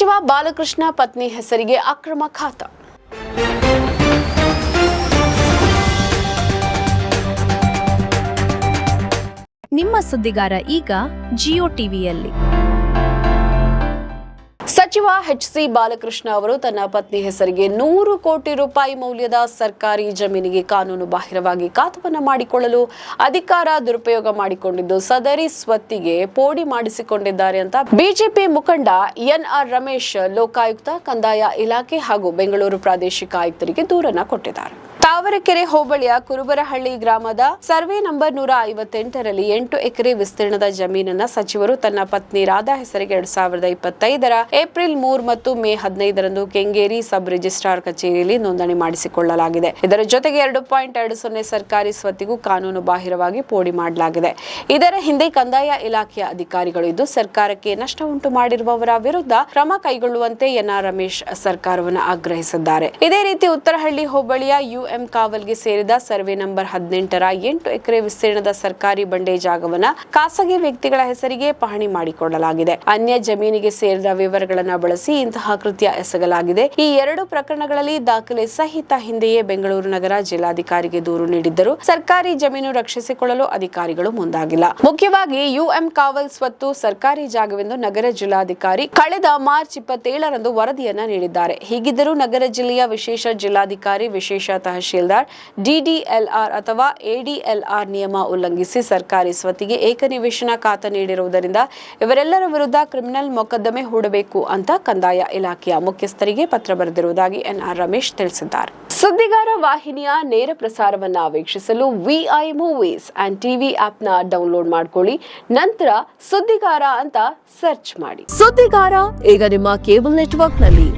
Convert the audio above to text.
ಸಚಿವ ಬಾಲಕೃಷ್ಣ ಪತ್ನಿ ಹೆಸರಿಗೆ ಅಕ್ರಮ ಖಾತಾ. ನಿಮ್ಮ ಸುದ್ದಿಗಾರ ಈಗ ಜಿಯೋ ಟಿವಿಯಲ್ಲಿ. ಸಚಿವ ಎಚ್.ಸಿ. ಬಾಲಕೃಷ್ಣ ಅವರು ತನ್ನ ಪತ್ನಿ ಹೆಸರಿಗೆ 100 ಕೋಟಿ ರೂಪಾಯಿ ಮೌಲ್ಯದ ಸರ್ಕಾರಿ ಜಮೀನಿಗೆ ಕಾನೂನು ಬಾಹಿರವಾಗಿ ಖಾತವನ್ನ ಮಾಡಿಕೊಳ್ಳಲು ಅಧಿಕಾರ ದುರುಪಯೋಗ ಮಾಡಿಕೊಂಡಿದ್ದು ಸದರಿ ಸ್ವತ್ತಿಗೆ ಪೋಡಿ ಮಾಡಿಸಿಕೊಂಡಿದ್ದಾರೆ ಅಂತ ಬಿಜೆಪಿ ಮುಖಂಡ ಎನ್.ಆರ್. ರಮೇಶ್ ಲೋಕಾಯುಕ್ತ, ಕಂದಾಯ ಇಲಾಖೆ ಹಾಗೂ ಬೆಂಗಳೂರು ಪ್ರಾದೇಶಿಕ ಆಯುಕ್ತರಿಗೆ ದೂರನ್ನ ಕೊಟ್ಟಿದ್ದಾರೆ. ತಾವರೆಕೆರೆ ಹೋಬಳಿಯ ಕುರುಬರಹಳ್ಳಿ ಗ್ರಾಮದ ಸರ್ವೆ ನಂಬರ್ 158ರಲ್ಲಿ 8 ಎಕರೆ ವಿಸ್ತೀರ್ಣದ ಜಮೀನನ್ನ ಸಚಿವರು ತನ್ನ ಪತ್ನಿ ರಾಧಾ ಹೆಸರಿಗೆ 2025ರ ಏಪ್ರಿಲ್ 3 ಮತ್ತು ಮೇ 15ರಂದು ಕೆಂಗೇರಿ ಸಬ್ ರಿಜಿಸ್ಟ್ರಾರ್ ಕಚೇರಿಯಲ್ಲಿ ನೋಂದಣಿ ಮಾಡಿಸಿಕೊಳ್ಳಲಾಗಿದೆ. ಇದರ ಜೊತೆಗೆ 2.20 ಸರ್ಕಾರಿ ಸ್ವತ್ತಿಗೂ ಕಾನೂನು ಬಾಹಿರವಾಗಿ ಪೋಡಿ ಮಾಡಲಾಗಿದೆ. ಇದರ ಹಿಂದೆ ಕಂದಾಯ ಇಲಾಖೆಯ ಅಧಿಕಾರಿಗಳು ಇದ್ದು ಸರ್ಕಾರಕ್ಕೆ ನಷ್ಟ ಉಂಟು ಮಾಡಿರುವವರ ವಿರುದ್ಧ ಕ್ರಮ ಕೈಗೊಳ್ಳುವಂತೆ ಎನ್.ಆರ್. ರಮೇಶ್ ಸರ್ಕಾರವನ್ನು ಆಗ್ರಹಿಸಿದ್ದಾರೆ. ಇದೇ ರೀತಿ ಉತ್ತರಹಳ್ಳಿ ಹೋಬಳಿಯ ಯುಎಂ ಕಾವಲ್ಗೆ ಸೇರಿದ ಸರ್ವೆ ನಂಬರ್ 18ರ 8 ಎಕರೆ ವಿಸ್ತೀರ್ಣದ ಸರ್ಕಾರಿ ಬಂಡೆ ಜಾಗವನ್ನ ಖಾಸಗಿ ವ್ಯಕ್ತಿಗಳ ಹೆಸರಿಗೆ ಪಹಣಿ ಮಾಡಿಕೊಳ್ಳಲಾಗಿದೆ. ಅನ್ಯ ಜಮೀನಿಗೆ ಸೇರಿದ ವಿವರಗಳನ್ನು ಬಳಸಿ ಇಂತಹ ಕೃತ್ಯ ಎಸಗಲಾಗಿದೆ. ಈ 2 ಪ್ರಕರಣಗಳಲ್ಲಿ ದಾಖಲೆ ಸಹಿತ ಹಿಂದೆಯೇ ಬೆಂಗಳೂರು ನಗರ ಜಿಲ್ಲಾಧಿಕಾರಿಗೆ ದೂರು ನೀಡಿದ್ದರೂ ಸರ್ಕಾರಿ ಜಮೀನು ರಕ್ಷಿಸಿಕೊಳ್ಳಲು ಅಧಿಕಾರಿಗಳು ಮುಂದಾಗಿಲ್ಲ. ಮುಖ್ಯವಾಗಿ ಯುಎಂ ಕಾವಲ್ ಸ್ವತ್ತು ಸರ್ಕಾರಿ ಜಾಗವೆಂದು ನಗರ ಜಿಲ್ಲಾಧಿಕಾರಿ ಕಳೆದ ಮಾರ್ಚ್ 27ರಂದು ವರದಿಯನ್ನ ನೀಡಿದ್ದಾರೆ. ಹೀಗಿದ್ದರೂ ನಗರ ಜಿಲ್ಲೆಯ ವಿಶೇಷ ಜಿಲ್ಲಾಧಿಕಾರಿ, ವಿಶೇಷ ತಹಶೀಲ್ದಾರ್, ಡಿಡಿಎಲ್ಆರ್ ಅಥವಾ ಎಡಿಎಲ್ಆರ್ ನಿಯಮ ಉಲ್ಲಂಘಿಸಿ ಸರ್ಕಾರಿ ಸ್ವತ್ತಿಗೆ ಏಕನಿವೇಶನ ಖಾತಾ ನೀಡಿರುವುದರಿಂದ ಇವರೆಲ್ಲರ ವಿರುದ್ಧ ಕ್ರಿಮಿನಲ್ ಮೊಕದ್ದಮೆ ಹೂಡಬೇಕು ಅಂತ ಕಂದಾಯ ಇಲಾಖೆಯ ಮುಖ್ಯಸ್ಥರಿಗೆ ಪತ್ರ ಬರೆದಿರುವುದಾಗಿ ಎನ್.ಆರ್. ರಮೇಶ್ ತಿಳಿಸಿದ್ದಾರೆ. ಸುದ್ದಿಗಾರ ವಾಹಿನಿಯ ನೇರ ಪ್ರಸಾರವನ್ನ ವೀಕ್ಷಿಸಲು ವಿಐ ಮೂವೀಸ್ ಅಂಡ್ ಟಿವಿ ಆಪ್ನ ಡೌನ್ಲೋಡ್ ಮಾಡ್ಕೊಳ್ಳಿ. ನಂತರ ಸುದ್ದಿಗಾರ ಅಂತ ಸರ್ಚ್ ಮಾಡಿ. ಸುದ್ದಿಗಾರ ಈಗ ನಿಮ್ಮ ಕೇಬಲ್ ನೆಟ್ವರ್ಕ್ನಲ್ಲಿ